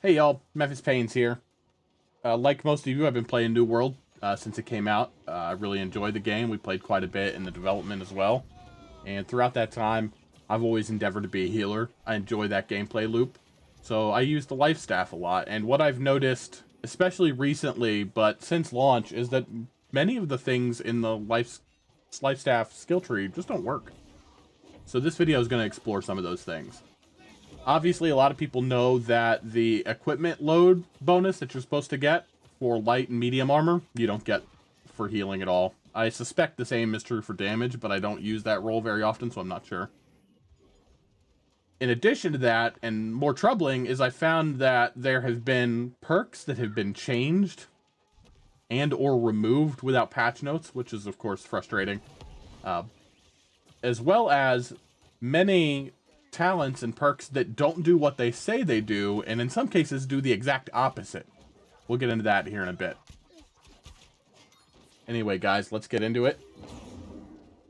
Hey y'all, Memphis Pains here. Like most of you, I've been playing New World since it came out. I really enjoyed the game. We played quite a bit in the development as well. And throughout that time, I've always endeavored to be a healer. I enjoy that gameplay loop. So I use the life staff a lot. And what I've noticed, especially recently, but since launch, is that many of the things in the life staff skill tree just don't work. So this video is going to explore some of those things. Obviously, a lot of people know that the equipment load bonus that you're supposed to get for light and medium armor, you don't get for healing at all. I suspect the same is true for damage, but I don't use that roll very often, so I'm not sure. In addition to that, and more troubling, is I found that there have been perks that have been changed and or removed without patch notes, which is, of course, frustrating. As well as many talents and perks that don't do what they say they do, and in some cases do the exact opposite. We'll get into that here in a bit. Anyway, guys, let's get into it.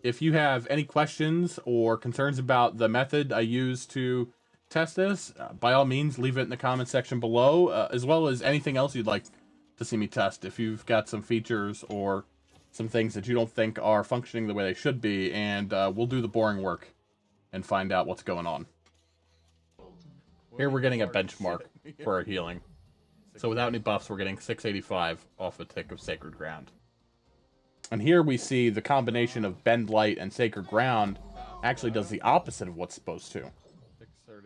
If you have any questions or concerns about the method I use to test this, by all means, leave it in the comment section below, as well as anything else you'd like to see me test. If you've got some features or some things that you don't think are functioning the way they should be, and we'll do the boring work and find out what's going on. Here we're getting a benchmark for our healing. So without any buffs, we're getting 685 off a tick of Sacred Ground. And here we see the combination of Bend Light and Sacred Ground actually does the opposite of what's supposed to.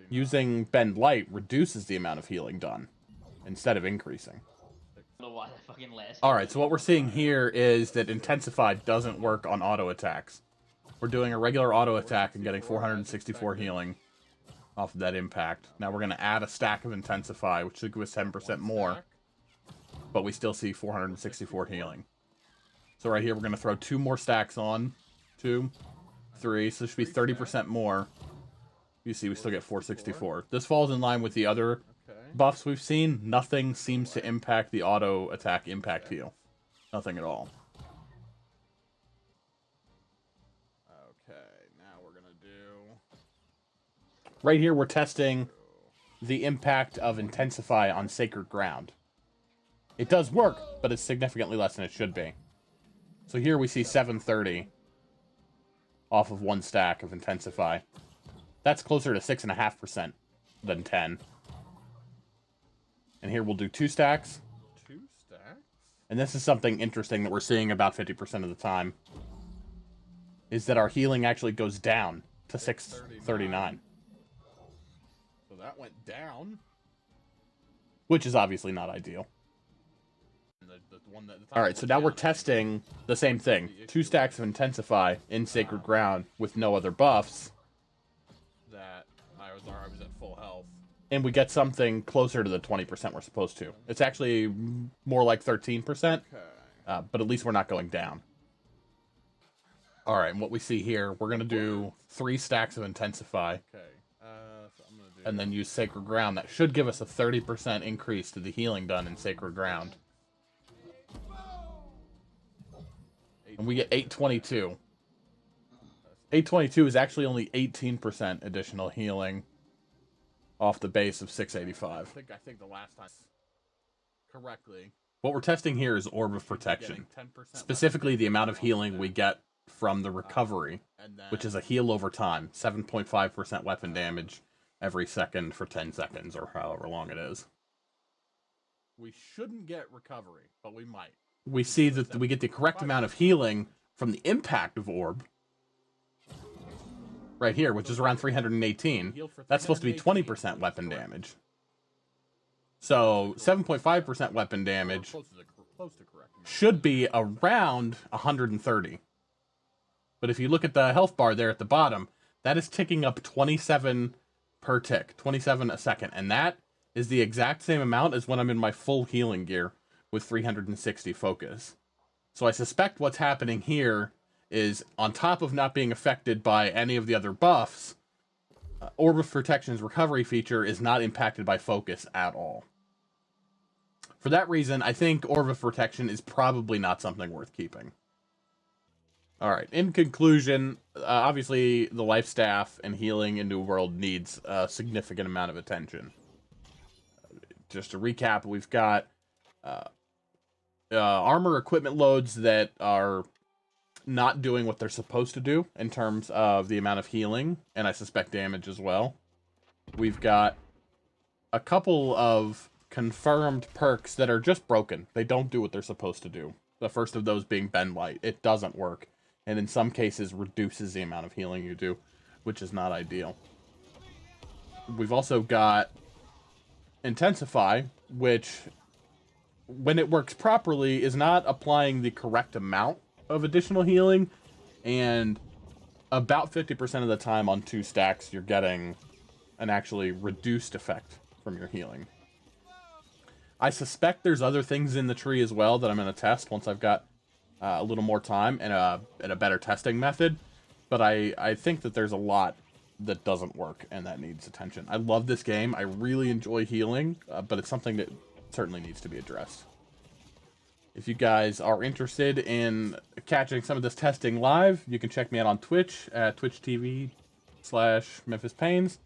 Using Bend Light reduces the amount of healing done, instead of increasing. Alright, so what we're seeing here is that Intensify doesn't work on auto attacks. We're doing a regular auto attack and getting 464 healing off of that impact. Now we're going to add a stack of Intensify, which should give us 10% more, but we still see 464 healing. So right here, we're going to throw 2 more stacks on. 2, 3, so this should be 30% more. You see, we still get 464. This falls in line with the other buffs we've seen. Nothing seems to impact the auto attack impact heal. Nothing at all. Right here, we're testing the impact of Intensify on Sacred Ground. It does work, but it's significantly less than it should be. So here we see 730 off of 1 stack of Intensify. That's closer to 6.5% than 10. And here we'll do 2 stacks. 2 stacks? And this is something interesting that we're seeing about 50% of the time. Is that our healing actually goes down to 639. That went down, which is obviously not ideal. Alright, so now we're testing the same thing. 2 stacks of Intensify in Sacred Ground with no other buffs. That I was at full health. And we get something closer to the 20% we're supposed to. It's actually more like 13%, but at least we're not going down. Alright, and what we see here, we're going to do 3 stacks of Intensify. And then use Sacred Ground. That should give us a 30% increase to the healing done in Sacred Ground. And we get 822. 822 is actually only 18% additional healing off the base of 685. I think the last time correctly. What we're testing here is Orb of Protection. Specifically the amount of healing we get from the recovery, which is a heal over time, 7.5% weapon damage every second for 10 seconds, or however long it is. We shouldn't get recovery, but we might. We see that we get the correct amount of healing from the impact of Orb. Right here, which is around 318. That's supposed to be 20% weapon damage. So, 7.5% weapon damage should be around 130. But if you look at the health bar there at the bottom, that is ticking up 27 per tick, 27 a second, and that is the exact same amount as when I'm in my full healing gear with 360 focus. So I suspect what's happening here is, on top of not being affected by any of the other buffs, Orb of Protection's recovery feature is not impacted by focus at all. For that reason, I think Orb of Protection is probably not something worth keeping. Alright, in conclusion, obviously the life staff and healing in New World needs a significant amount of attention. just to recap, we've got armor equipment loads that are not doing what they're supposed to do in terms of the amount of healing, and I suspect damage as well. We've got a couple of confirmed perks that are just broken. They don't do what they're supposed to do. The first of those being Bend Light. It doesn't work, and in some cases reduces the amount of healing you do, which is not ideal. We've also got Intensify, which, when it works properly, is not applying the correct amount of additional healing, and about 50% of the time on 2 stacks, you're getting an actually reduced effect from your healing. I suspect there's other things in the tree as well that I'm going to test once I've got a little more time and a better testing method, but I think that there's a lot that doesn't work and that needs attention. I love this game. I really enjoy healing, but it's something that certainly needs to be addressed. If you guys are interested in catching some of this testing live, you can check me out on Twitch at twitch.tv/MemphisPains.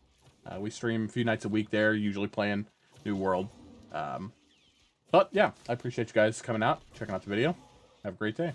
We stream a few nights a week there, usually playing New World. But yeah, I appreciate you guys coming out, checking out the video. Have a great day.